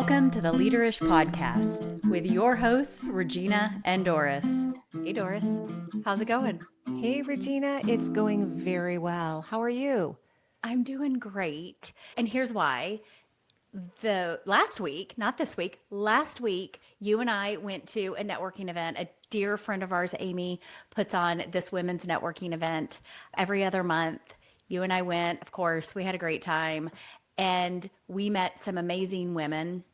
Welcome to the Leaderish Podcast with your hosts, Regina and Doris. Hey, Doris. How's it going? Hey, Regina. It's going very well. How are you? I'm doing great. And here's why. Last week, not this week, last week, you and I went to a networking event. A dear friend of ours, Amy, puts on this women's networking event every other month. You and I went, of course, we had a great time. And we met some amazing women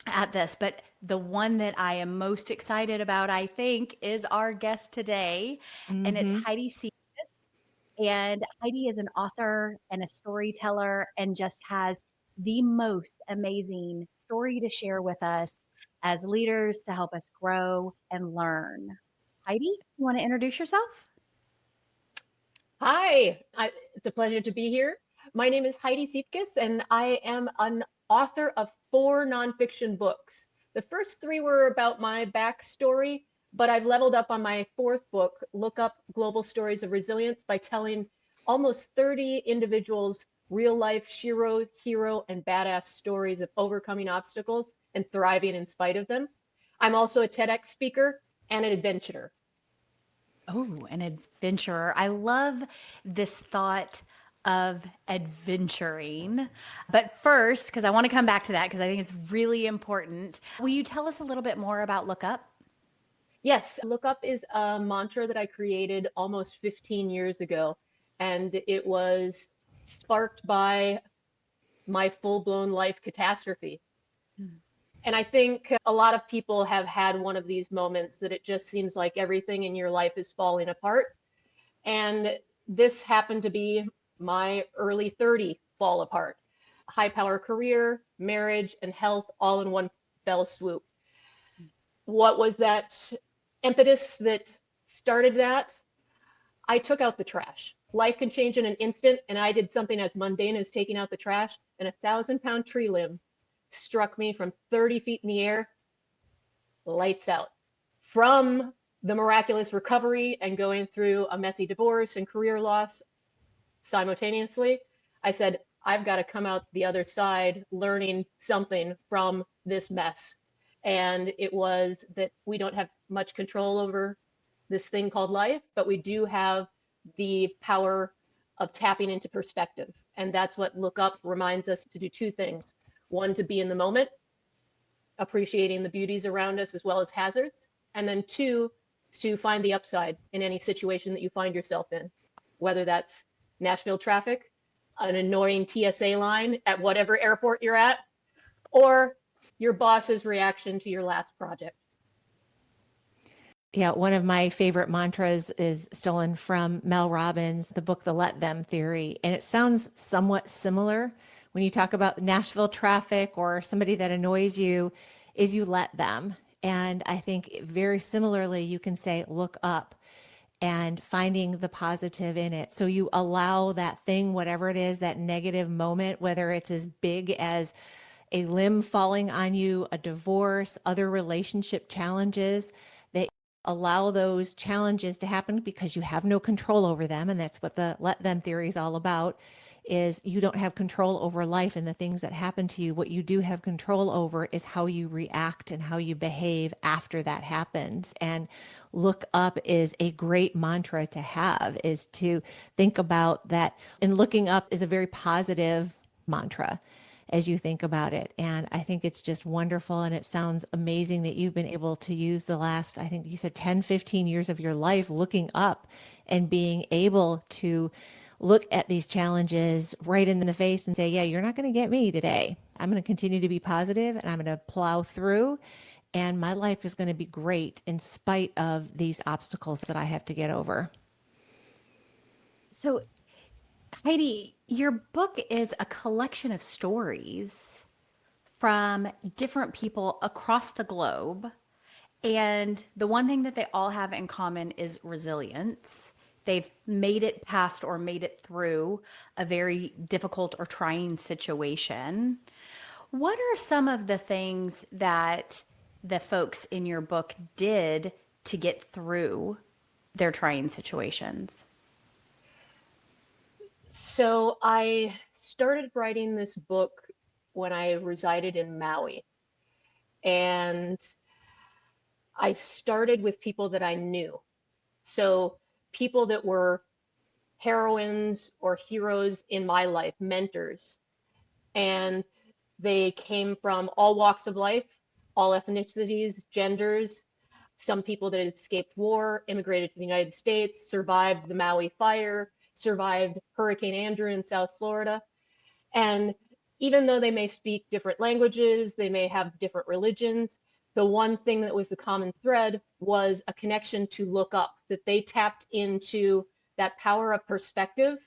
at this, but the one that I am most excited about, I think, is our guest today, and it's Mm-hmm. Heidi Siefkas. And Heidi is an author and a storyteller and just has the most amazing story to share with us as leaders to help us grow and learn. Heidi, you want to introduce yourself? Hi, it's a pleasure to be here. My name is Heidi Siefkas, and I am an author of 4 nonfiction books. The first 3 were about my backstory, but I've leveled up on my 4th book, Lookup, Global Stories of Resilience, by telling almost 30 individuals real life shiro, hero, and badass stories of overcoming obstacles and thriving in spite of them. I'm also a TEDx speaker and an adventurer. Oh, an adventurer. I love this thought of adventuring. But first, because I want to come back to that because I think it's really important, will you tell us a little bit more about Lookup? Yes, Lookup is a mantra that I created almost 15 years ago, and it was sparked by my full-blown life catastrophe. Mm. And I think a lot of people have had one of these moments that it just seems like everything in your life is falling apart. And this happened to be my early 30 fall apart. High power career, marriage, and health all in one fell swoop. What was that impetus that started that? I took out the trash. Life can change in an instant, and I did something as mundane as taking out the trash, and a 1,000-pound tree limb struck me from 30 feet in the air, lights out. From the miraculous recovery and going through a messy divorce and career loss simultaneously, I said, I've got to come out the other side learning something from this mess. And it was that we don't have much control over this thing called life, but we do have the power of tapping into perspective. And that's what Look Up reminds us to do 2 things. One, to be in the moment, appreciating the beauties around us as well as hazards. And then 2, to find the upside in any situation that you find yourself in, whether that's Nashville traffic, an annoying TSA line at whatever airport you're at, or your boss's reaction to your last project. Yeah, one of my favorite mantras is stolen from Mel Robbins, the book, The Let Them Theory. And it sounds somewhat similar when you talk about Nashville traffic or somebody that annoys you, is you let them. And I think very similarly, you can say, look up and finding the positive in it. So you allow that thing, whatever it is, that negative moment, whether it's as big as a limb falling on you, a divorce, other relationship challenges, that allow those challenges to happen because you have no control over them. And that's what the let them theory is all about, is you don't have control over life and the things that happen to you. What you do have control over is how you react and how you behave after that happens. And look up is a great mantra to have, is to think about that. And looking up is a very positive mantra as you think about it. And I think it's just wonderful. And it sounds amazing that you've been able to use the last, I think you said 10, 15 years of your life looking up and being able to look at these challenges right in the face and say, yeah, you're not going to get me today. I'm going to continue to be positive and I'm going to plow through. And my life is going to be great in spite of these obstacles that I have to get over. So, Heidi, your book is a collection of stories from different people across the globe. And the one thing that they all have in common is resilience. They've made it past or made it through a very difficult or trying situation. What are some of the things that the folks in your book did to get through their trying situations? So I started writing this book when I resided in Maui. And I started with people that I knew. So people that were heroines or heroes in my life, mentors. And they came from all walks of life, all ethnicities, genders, some people that had escaped war, immigrated to the United States, survived the Maui fire, survived Hurricane Andrew in South Florida. And even though they may speak different languages, they may have different religions, the one thing that was the common thread was a connection to look up, that they tapped into that power of perspective,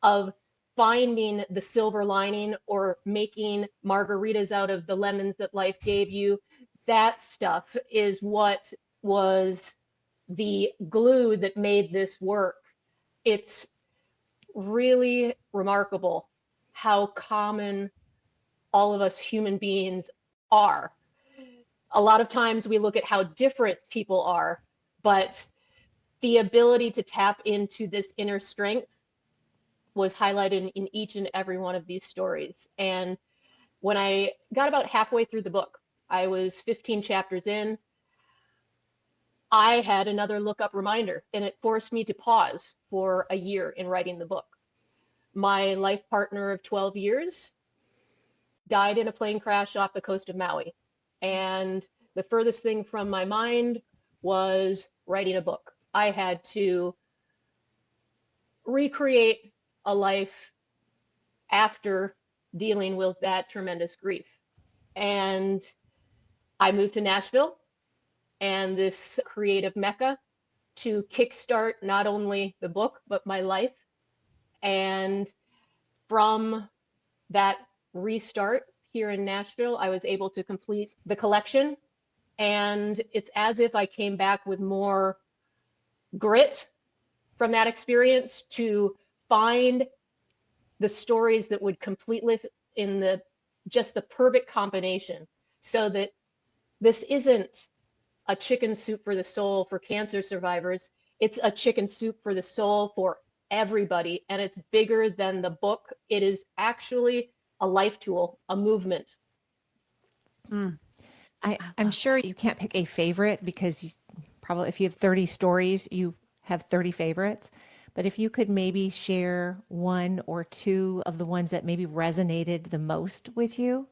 of finding the silver lining or making margaritas out of the lemons that life gave you. That stuff is what was the glue that made this work. It's really remarkable how common all of us human beings are. A lot of times we look at how different people are, but the ability to tap into this inner strength was highlighted in each and every one of these stories. And when I got about halfway through the book, I was 15 chapters in, I had another lookup reminder, and it forced me to pause for a year in writing the book. My life partner of 12 years died in a plane crash off the coast of Maui. And the furthest thing from my mind was writing a book. I had to recreate a life after dealing with that tremendous grief. And I moved to Nashville and this creative mecca to kickstart not only the book, but my life. And from that restart here in Nashville, I was able to complete the collection. And it's as if I came back with more grit from that experience to find the stories that would complete in the just the perfect combination, so that this isn't a chicken soup for the soul for cancer survivors. It's a chicken soup for the soul for everybody, and it's bigger than the book. It is actually a life tool, a movement. I'm sure you can't pick a favorite because probably if you have 30 stories, you have 30 favorites. But if you could maybe share one or two of the ones that maybe resonated the most with you.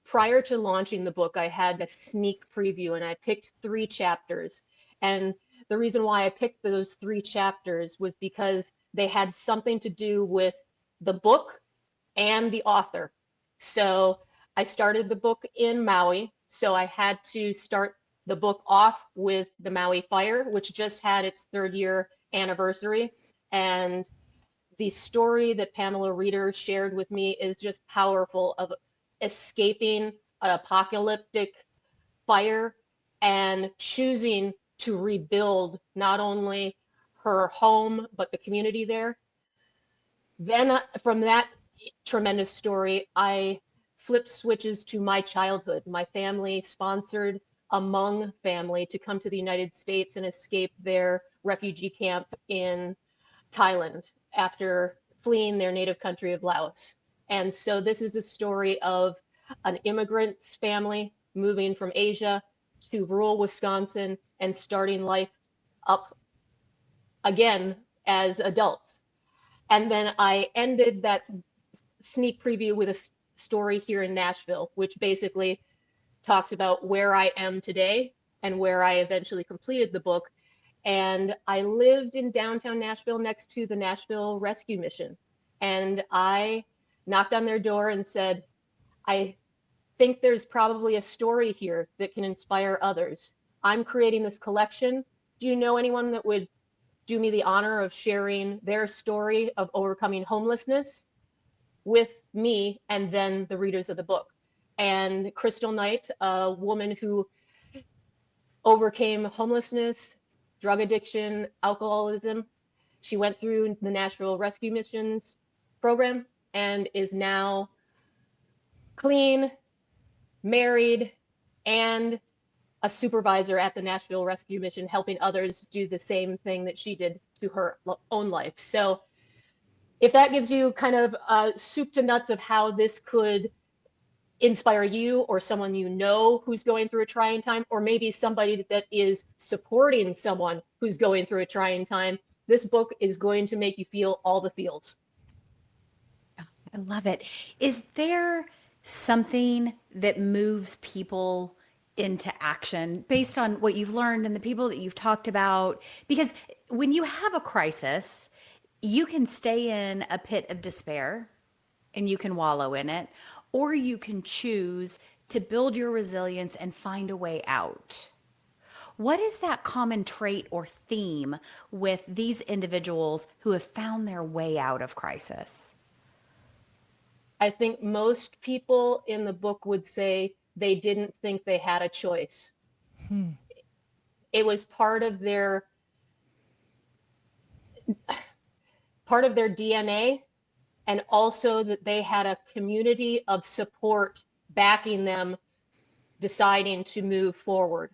Prior to launching the book, I had a sneak preview and I picked 3 chapters. And the reason why I picked those 3 chapters was because they had something to do with the book and the author. So I started the book in Maui. So I had to start the book off with the Maui fire, which just had its 3rd year anniversary. And the story that Pamela Reeder shared with me is just powerful, of escaping an apocalyptic fire and choosing to rebuild not only her home, but the community there. Then from that tremendous story, I flipped switches to my childhood. My family sponsored a Hmong family to come to the United States and escape their refugee camp in Thailand after fleeing their native country of Laos. And so this is a story of an immigrant's family moving from Asia to rural Wisconsin and starting life up again as adults. And then I ended that sneak preview with a story here in Nashville, which basically talks about where I am today and where I eventually completed the book. And I lived in downtown Nashville next to the Nashville Rescue Mission. And I knocked on their door and said, I think there's probably a story here that can inspire others. I'm creating this collection. Do you know anyone that would do me the honor of sharing their story of overcoming homelessness with me and then the readers of the book? And Crystal Knight, a woman who overcame homelessness, drug addiction, alcoholism. She went through the Nashville Rescue Missions program and is now clean, married, and a supervisor at the Nashville Rescue Mission, helping others do the same thing that she did to her own life. So if that gives you kind of soup to nuts of how this could inspire you or someone you know who's going through a trying time, or maybe somebody that is supporting someone who's going through a trying time, this book is going to make you feel all the feels. I love it. Is there something that moves people into action based on what you've learned and the people that you've talked about? Because when you have a crisis, you can stay in a pit of despair and you can wallow in it, or you can choose to build your resilience and find a way out. What is that common trait or theme with these individuals who have found their way out of crisis? I think most people in the book would say they didn't think they had a choice. It was part of their DNA, and also that they had a community of support backing them deciding to move forward.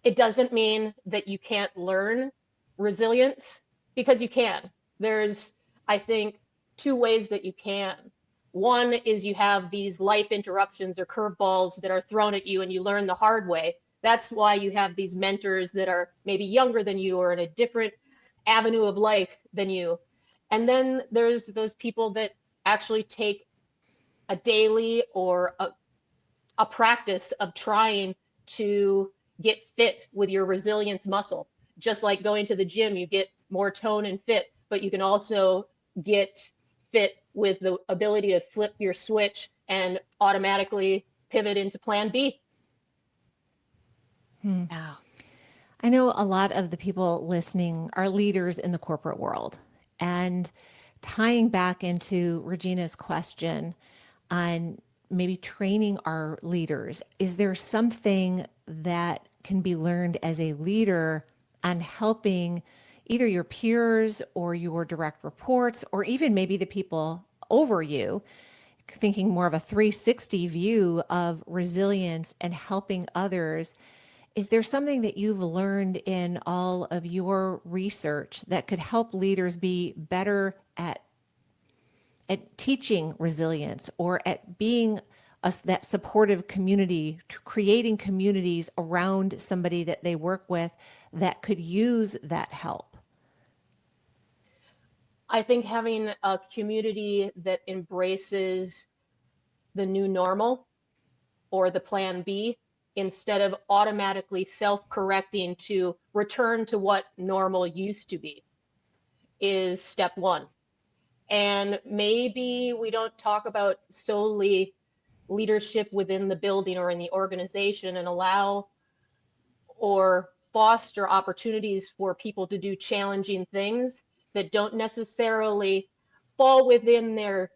It doesn't mean that you can't learn resilience, because you can. There's, I think, two ways that you can. One is you have these life interruptions or curveballs that are thrown at you and you learn the hard way. That's why you have these mentors that are maybe younger than you or in a different avenue of life than you. And then there's those people that actually take a daily or a practice of trying to get fit with your resilience muscle. Just like going to the gym, you get more tone and fit, but you can also get fit with the ability to flip your switch and automatically pivot into plan B. Yeah. I know a lot of the people listening are leaders in the corporate world. And tying back into Regina's question on maybe training our leaders, is there something that can be learned as a leader on helping either your peers or your direct reports, or even maybe the people over you, thinking more of a 360 view of resilience and helping others? Is there something that you've learned in all of your research that could help leaders be better at teaching resilience, or at being that supportive community, creating communities around somebody that they work with that could use that help? I think having a community that embraces the new normal or the plan B, instead of automatically self-correcting to return to what normal used to be, is step one. And maybe we don't talk about solely leadership within the building or in the organization, and allow or foster opportunities for people to do challenging things that don't necessarily fall within their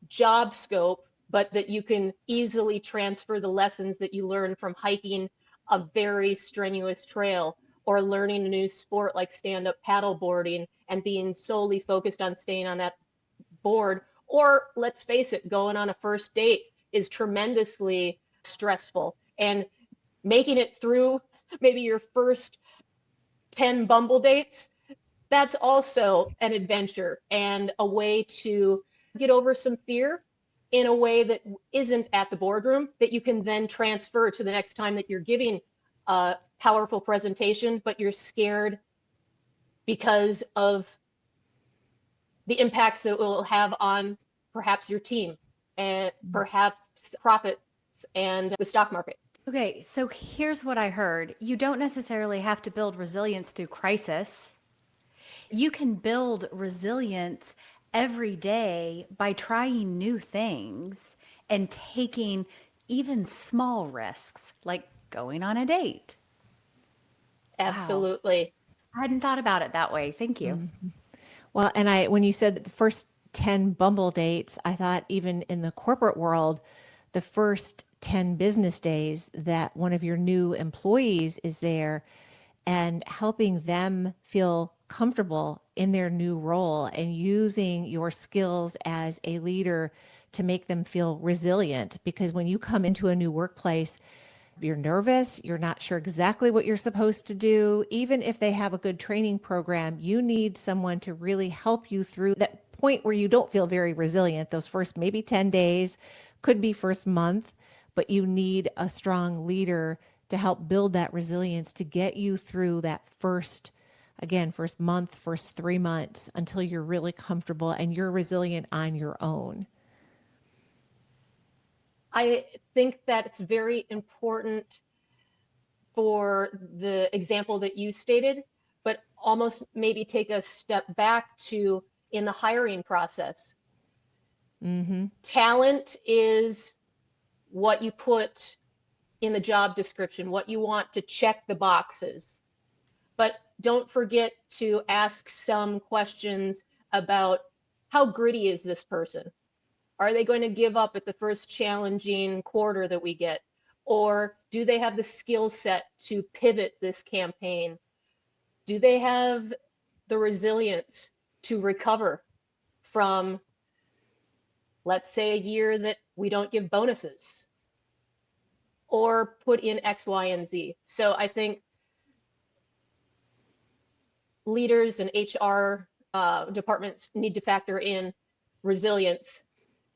job scope, but that you can easily transfer the lessons that you learn from hiking a very strenuous trail, or learning a new sport like stand-up paddleboarding and being solely focused on staying on that board. Or let's face it, going on a first date is tremendously stressful, and making it through maybe your first 10 Bumble dates, that's also an adventure and a way to get over some fear in a way that isn't at the boardroom, that you can then transfer to the next time that you're giving a powerful presentation, but you're scared because of the impacts that it will have on perhaps your team and perhaps profits and the stock market. Okay, so here's what I heard. You don't necessarily have to build resilience through crisis. You can build resilience every day by trying new things and taking even small risks, like going on a date. Wow. Absolutely. I hadn't thought about it that way. Thank you. Well, and when you said the first 10 Bumble dates, I thought even in the corporate world, the first 10 business days that one of your new employees is there, and helping them feel comfortable in their new role and using your skills as a leader to make them feel resilient. Because when you come into a new workplace, you're nervous, you're not sure exactly what you're supposed to do. Even if they have a good training program, you need someone to really help you through that point where you don't feel very resilient. Those first maybe 10 days, could be first month, but you need a strong leader to help build that resilience to get you through that first month, first 3 months until you're really comfortable and you're resilient on your own. I think that it's very important for the example that you stated, but almost maybe take a step back to in the hiring process. Mm-hmm. Talent is what you put in the job description, what you want to check the boxes. But don't forget to ask some questions about how gritty is this person? Are they going to give up at the first challenging quarter that we get? Or do they have the skill set to pivot this campaign? Do they have the resilience to recover from, let's say, a year that we don't give bonuses or put in X, Y, and Z? So I think leaders and HR departments need to factor in resilience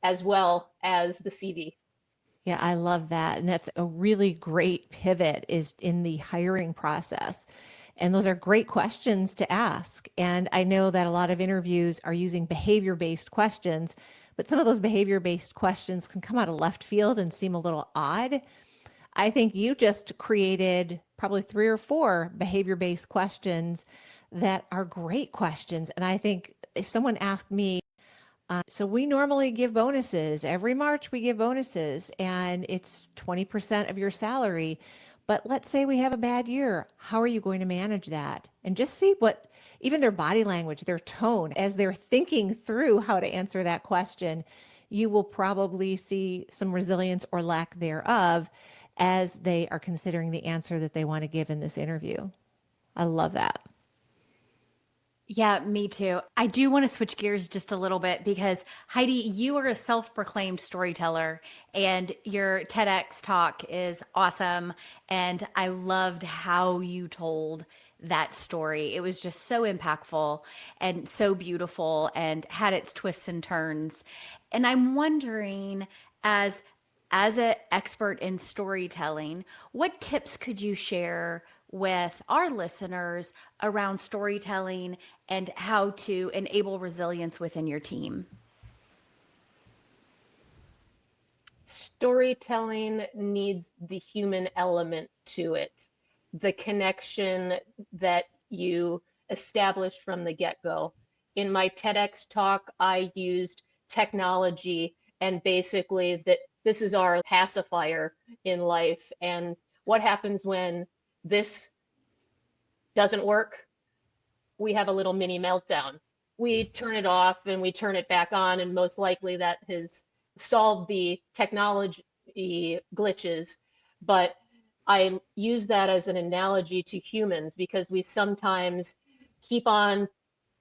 as well as the CV. Yeah, I love that. And that's a really great pivot is in the hiring process. And those are great questions to ask. And I know that a lot of interviews are using behavior-based questions, but some of those behavior-based questions can come out of left field and seem a little odd. I think you just created probably 3 or 4 behavior-based questions that are great questions. And I think if someone asked me, so we normally give bonuses. Every March we give bonuses and it's 20% of your salary. But let's say we have a bad year. How are you going to manage that? And just see what, even their body language, their tone, as they're thinking through how to answer that question, you will probably see some resilience or lack thereof as they are considering the answer that they want to give in this interview. I love that. Yeah, me too. I do want to switch gears just a little bit because Heidi, you are a self-proclaimed storyteller and your TEDx talk is awesome. And I loved how you told that story. It was just so impactful and so beautiful and had its twists and turns. And I'm wondering, as an expert in storytelling, what tips could you share with our listeners around storytelling and how to enable resilience within your team? Storytelling needs the human element to it, the connection that you establish from the get-go. In my TEDx talk, I used technology and basically that this is our pacifier in life. And what happens when this doesn't work? We have a little mini meltdown. We turn it off and we turn it back on, and most likely that has solved the technology glitches. But I use that as an analogy to humans because we sometimes keep on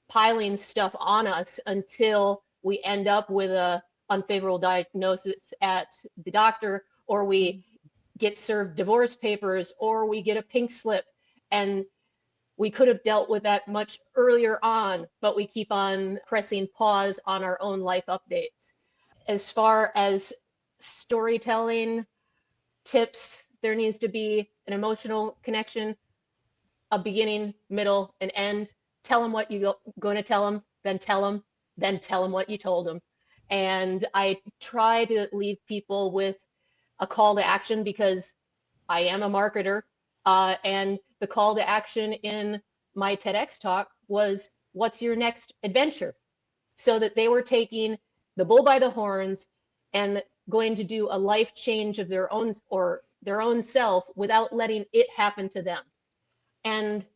piling stuff on us until we end up with a unfavorable diagnosis at the doctor, or we get served divorce papers, or we get a pink slip. And we could have dealt with that much earlier on, but we keep on pressing pause on our own life updates. As far as storytelling tips, there needs to be an emotional connection, a beginning, middle, and end. Tell them what you're going to tell them, then tell them, then tell them what you told them. And I try to leave people with a call to action because I am a marketer. And the call to action in my TEDx talk was, what's your next adventure? So that they were taking the bull by the horns and going to do a life change of their own or their own self without letting it happen to them. And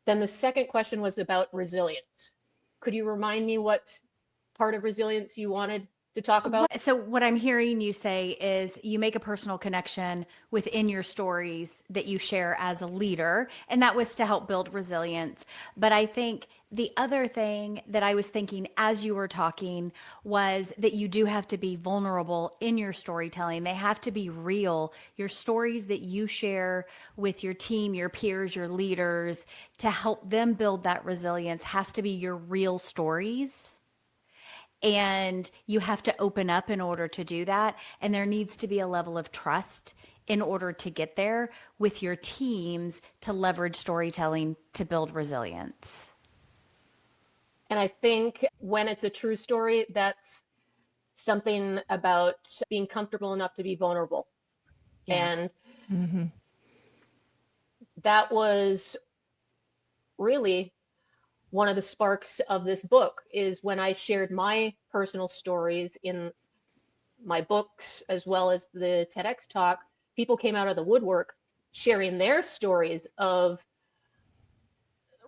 then the second question was about resilience. Could you remind me what part of resilience you wanted to talk about? So what I'm hearing you say is you make a personal connection within your stories that you share as a leader, and that was to help build resilience. But I think the other thing that I was thinking as you were talking was that you do have to be vulnerable in your storytelling. They have to be real. Your stories that you share with your team, your peers, your leaders to help them build that resilience has to be your real stories. And you have to open up in order to do that. And there needs to be a level of trust in order to get there with your teams to leverage storytelling to build resilience. And I think when it's a true story, that's something about being comfortable enough to be vulnerable. Yeah. And Mm-hmm. that was really one of the sparks of this book, is when I shared my personal stories in my books as well as the TEDx talk. People came out of the woodwork sharing their stories of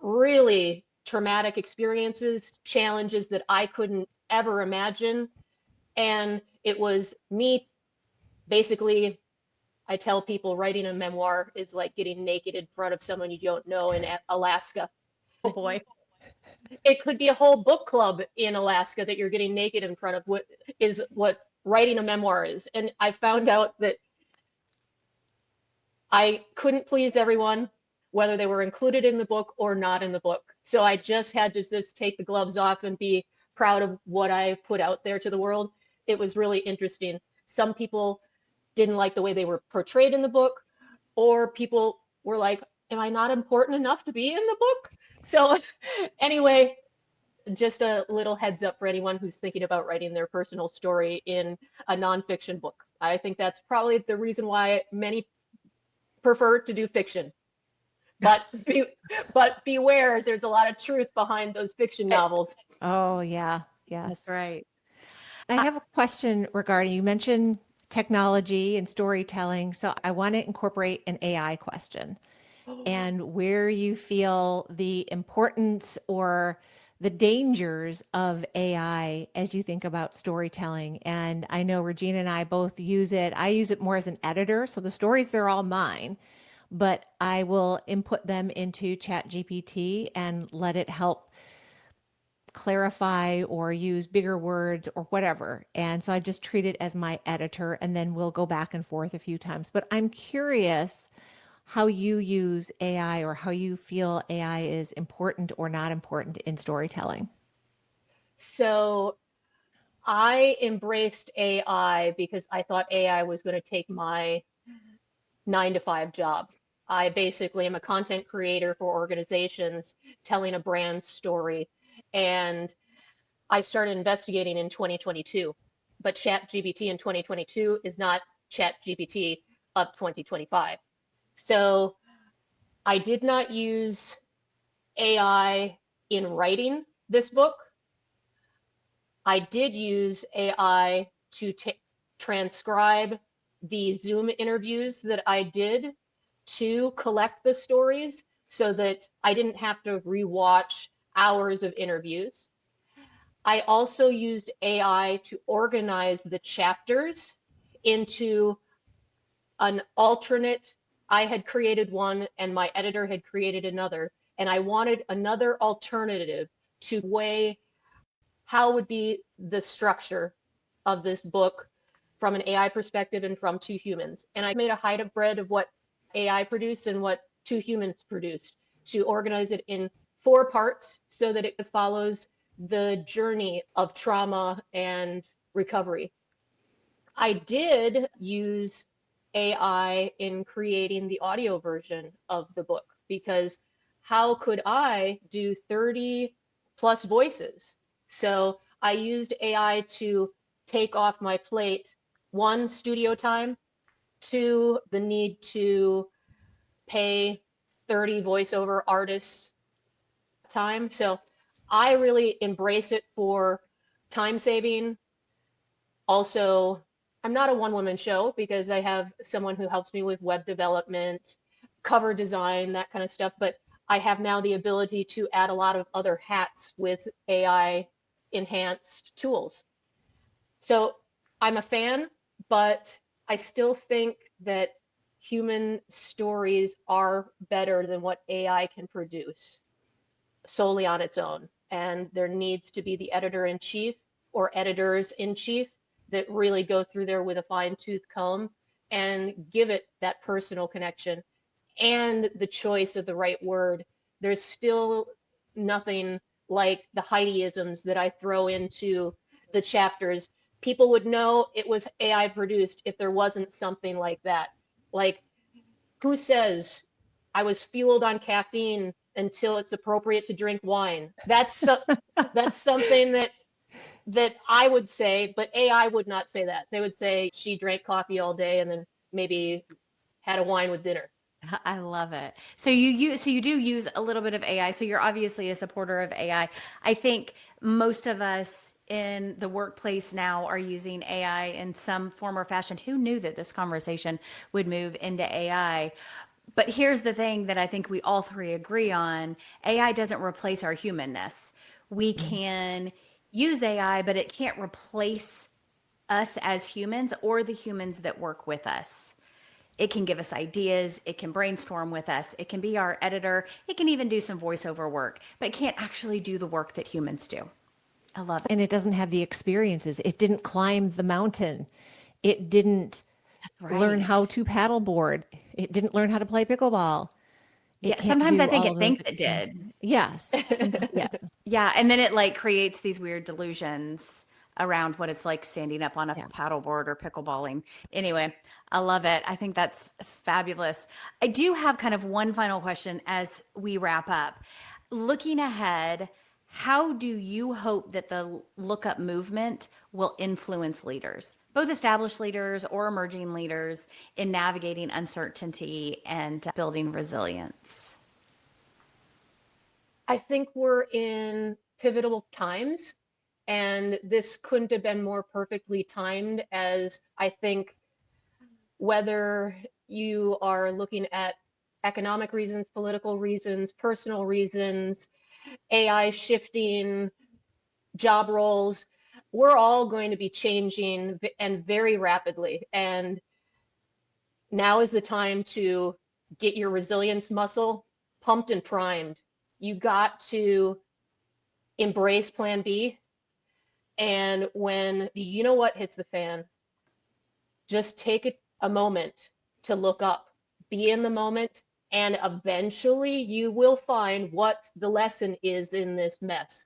really traumatic experiences, challenges that I couldn't ever imagine. And it was me basically, I tell people writing a memoir is like getting naked in front of someone you don't know in Alaska. Oh boy. It could be a whole book club in Alaska that you're getting naked in front of, what writing a memoir is. And I found out that I couldn't please everyone, whether they were included in the book or not in the book. So I just had to just take the gloves off and be proud of what I put out there to the world. It was really interesting. Some people didn't like the way they were portrayed in the book, or people were like, am I not important enough to be in the book? So anyway, just a little heads up for anyone who's thinking about writing their personal story in a nonfiction book. I think that's probably the reason why many prefer to do fiction. But but beware, there's a lot of truth behind those fiction novels. Oh, yeah. Yes. That's right. I have a question regarding, you mentioned technology and storytelling, so I want to incorporate an AI question and where you feel the importance or the dangers of AI as you think about storytelling. And I know Regina and I both use it. I use it more as an editor, so the stories, they're all mine, but I will input them into ChatGPT and let it help clarify or use bigger words or whatever. And so I just treat it as my editor, and then we'll go back and forth a few times. But I'm curious how you use AI or how you feel AI is important or not important in storytelling. So I embraced AI because I thought AI was going to take my 9 to 5 job. I basically am a content creator for organizations telling a brand story. And I started investigating in 2022, but ChatGPT in 2022 is not ChatGPT of 2025. So I did not use AI in writing this book. I did use AI to transcribe the Zoom interviews that I did to collect the stories so that I didn't have to rewatch hours of interviews. I also used AI to organize the chapters into an alternate. I had created one and my editor had created another, and I wanted another alternative to weigh how would be the structure of this book from an AI perspective and from two humans. And I made a hybrid of what AI produced and what two humans produced to organize it in 4 parts so that it follows the journey of trauma and recovery. I did use AI in creating the audio version of the book because how could I do 30 plus voices? So I used AI to take off my plate, 1, studio time, 2, the need to pay 30 voiceover artists time. So I really embrace it for time saving. Also, I'm not a one-woman show because I have someone who helps me with web development, cover design, that kind of stuff, but I have now the ability to add a lot of other hats with AI enhanced tools. So I'm a fan, but I still think that human stories are better than what AI can produce solely on its own. And there needs to be the editor in chief or editors in chief that really go through there with a fine tooth comb and give it that personal connection and the choice of the right word. There's still nothing like the Heidiisms that I throw into the chapters, people would know it was AI produced if there wasn't something like that. Like, who says I was fueled on caffeine until it's appropriate to drink wine? That's something that I would say, but AI would not say that. They would say she drank coffee all day and then maybe had a wine with dinner. I love it. So you do use a little bit of AI. So you're obviously a supporter of AI. I think most of us in the workplace now are using AI in some form or fashion. Who knew that this conversation would move into AI? But here's the thing that I think we all three agree on. AI doesn't replace our humanness. We can use AI, but it can't replace us as humans or the humans that work with us. It can give us ideas. It can brainstorm with us. It can be our editor. It can even do some voiceover work, but it can't actually do the work that humans do. I love it. And it doesn't have the experiences. It didn't climb the mountain. It didn't That's learn how right. to paddleboard. It didn't learn how to play pickleball. It Yeah, can't sometimes I do think all it of those thinks it experiences. did. Yes. Sometimes, yes. Yeah, and then it like creates these weird delusions around what it's like standing up on a Yeah. paddleboard or pickleballing. Anyway, I love it. I think that's fabulous. I do have kind of one final question as we wrap up. Looking ahead, how do you hope that the lookup movement will influence leaders, both established leaders or emerging leaders, in navigating uncertainty and building resilience? I think we're in pivotal times, and this couldn't have been more perfectly timed, as I think whether you are looking at economic reasons, political reasons, personal reasons, AI shifting job roles, we're all going to be changing and very rapidly. And now is the time to get your resilience muscle pumped and primed. You got to embrace plan B. And when the you know what hits the fan, just take a moment to look up, be in the moment, and eventually you will find what the lesson is in this mess.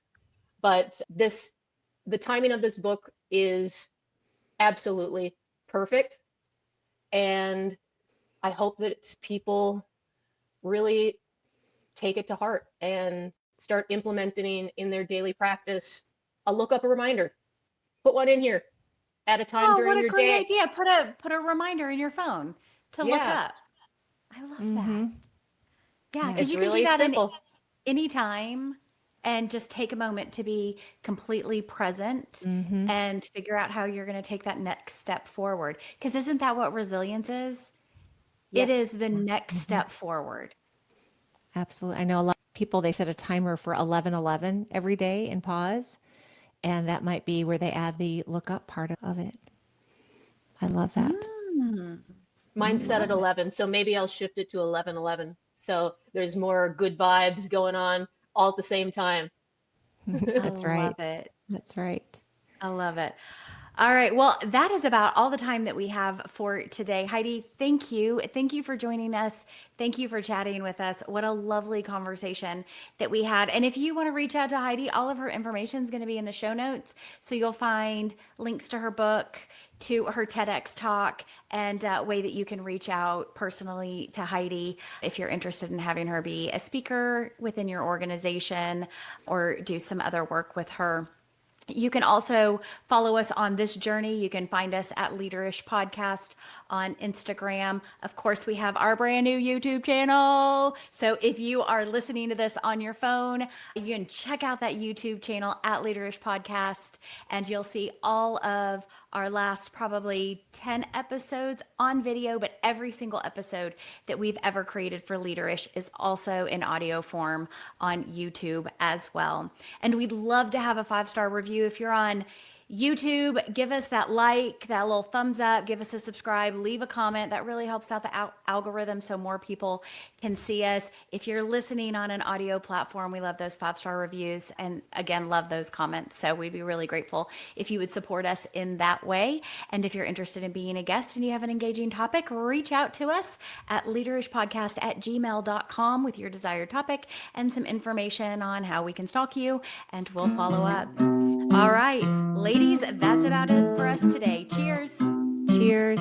But the timing of this book is absolutely perfect. And I hope that people really take it to heart and start implementing in their daily practice a lookup reminder. Put one in here at a time Oh, what during a your great day. idea. Put a reminder in your phone to look Yeah, up. I love that. Mm-hmm. Yeah, Yeah. because it's you can do really that in simple. any time and just take a moment to be completely present Mm-hmm. and figure out how you're going to take that next step forward. Because isn't that what resilience is? It is Yes. the next Mm-hmm. step forward. Absolutely. I know a lot of people, they set a timer for 11:11 every day and pause. And that might be where they add the lookup part of it. I love that. Mm, Mine's set at love it. 11, so maybe I'll shift it to 11:11. So there's more good vibes going on all at the same time. I That's right. love it. That's right. I love it. All right. Well, that is about all the time that we have for today. Heidi, thank you. Thank you for joining us. Thank you for chatting with us. What a lovely conversation that we had. And if you want to reach out to Heidi, all of her information is going to be in the show notes. So you'll find links to her book, to her TEDx talk, and a way that you can reach out personally to Heidi if you're interested in having her be a speaker within your organization or do some other work with her. You can also follow us on this journey. You can find us at Leaderish Podcast on Instagram. Of course, we have our brand new YouTube channel. So if you are listening to this on your phone, you can check out that YouTube channel at Leaderish Podcast, and you'll see all of our last probably 10 episodes on video, but every single episode that we've ever created for Leaderish is also in audio form on YouTube as well. And we'd love to have a 5-star review. If you're on YouTube, give us that like, that little thumbs up, give us a subscribe, leave a comment. That really helps out the algorithm so more people can see us. If you're listening on an audio platform, we love those 5-star reviews and again, love those comments. So we'd be really grateful if you would support us in that way. And if you're interested in being a guest and you have an engaging topic, reach out to us at leaderishpodcast@gmail.com with your desired topic and some information on how we can stalk you, and we'll follow up. All right, ladies ladies, that's about it for us today. Cheers. Cheers.